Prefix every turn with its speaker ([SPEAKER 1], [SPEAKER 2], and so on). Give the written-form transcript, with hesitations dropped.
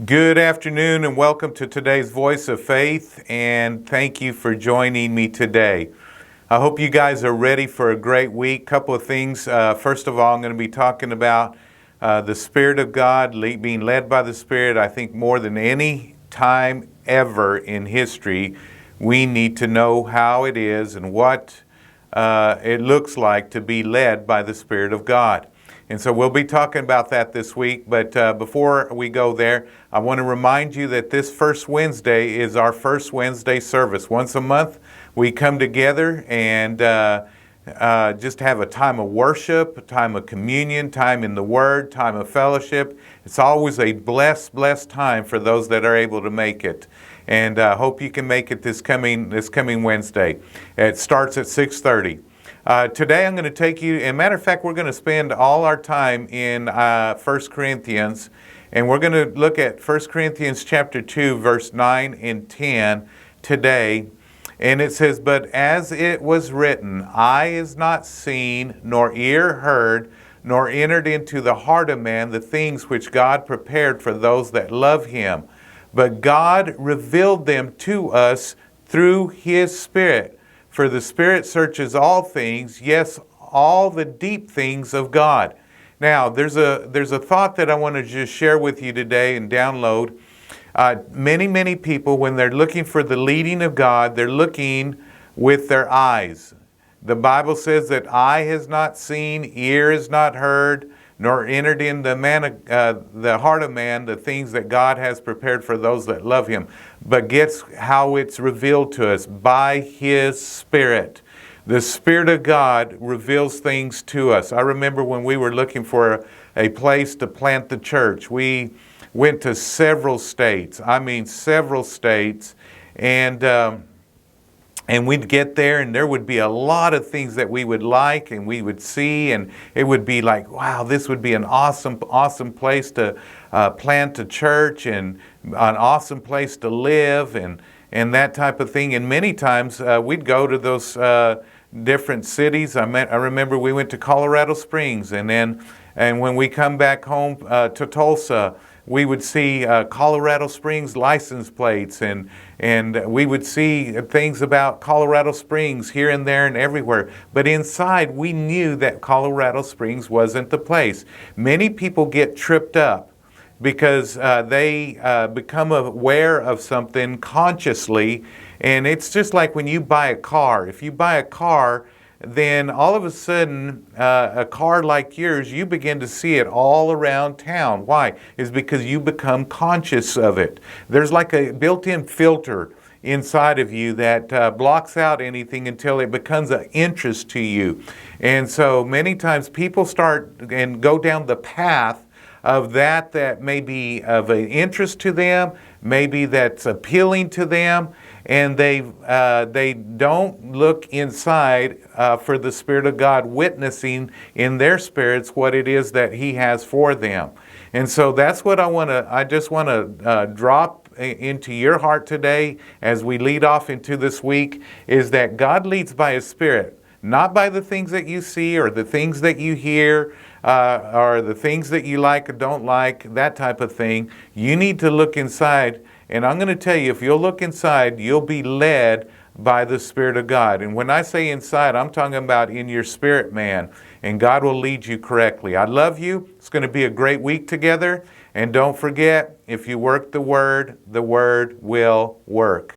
[SPEAKER 1] Good afternoon and welcome to today's Voice of Faith, and thank you for joining me today. I hope you guys are ready for a great week. Couple of things. First of all, I'm going to be talking about the Spirit of God, being led by the Spirit. I think more than any time ever in history, we need to know how it is and what it looks like to be led by the Spirit of God. And so we'll be talking about that this week. But before we go there, I want to remind you that this first Wednesday is our first Wednesday service. Once a month, we come together and just have a time of worship, a time of communion, time in the Word, time of fellowship. It's always a blessed time for those that are able to make it. And I hope you can make it this coming Wednesday. It starts at 6:30. Today I'm going to take you, and matter of fact, we're going to spend all our time in 1 Corinthians, and we're going to look at 1 Corinthians chapter 2, verse 9 and 10 today. And it says, "But as it was written, eye is not seen, nor ear heard, nor entered into the heart of man the things which God prepared for those that love Him. But God revealed them to us through His Spirit. For the Spirit searches all things, yes, all the deep things of God." Now, there's a thought that I want to just share with you today and download. Many people, when they're looking for the leading of God, they're looking with their eyes. The Bible says that eye has not seen, ear has not heard, nor entered in the heart of man the things that God has prepared for those that love Him. But guess how it's revealed to us? By His Spirit. The Spirit of God reveals things to us. I remember when we were looking for a place to plant the church, we went to several states. And we'd get there, and there would be a lot of things that we would like, and we would see, and it would be like, wow, this would be an awesome place to plant a church, and an awesome place to live, and that type of thing. And many times we'd go to those different cities. I remember we went to Colorado Springs, and when we come back home to Tulsa, we would see Colorado Springs license plates, and we would see things about Colorado Springs here and there and everywhere. But inside, we knew that Colorado Springs wasn't the place. Many people get tripped up because they become aware of something consciously, and it's just like when you buy a car. If you buy a car, then all of a sudden, a car like yours, you begin to see it all around town. Why? It's because you become conscious of it. There's like a built-in filter inside of you that blocks out anything until it becomes an interest to you. And so many times people start and go down the path of that may be of an interest to them, maybe that's appealing to them, and they don't look inside for the Spirit of God witnessing in their spirits what it is that He has for them. And so that's what I just want to drop into your heart today as we lead off into this week, is that God leads by His Spirit, not by the things that you see or the things that you hear, or the things that you like or don't like, that type of thing. You need to look inside, and I'm going to tell you, if you'll look inside, you'll be led by the Spirit of God. And when I say inside, I'm talking about in your spirit, man, and God will lead you correctly. I love you. It's going to be a great week together, and don't forget, if you work the Word will work.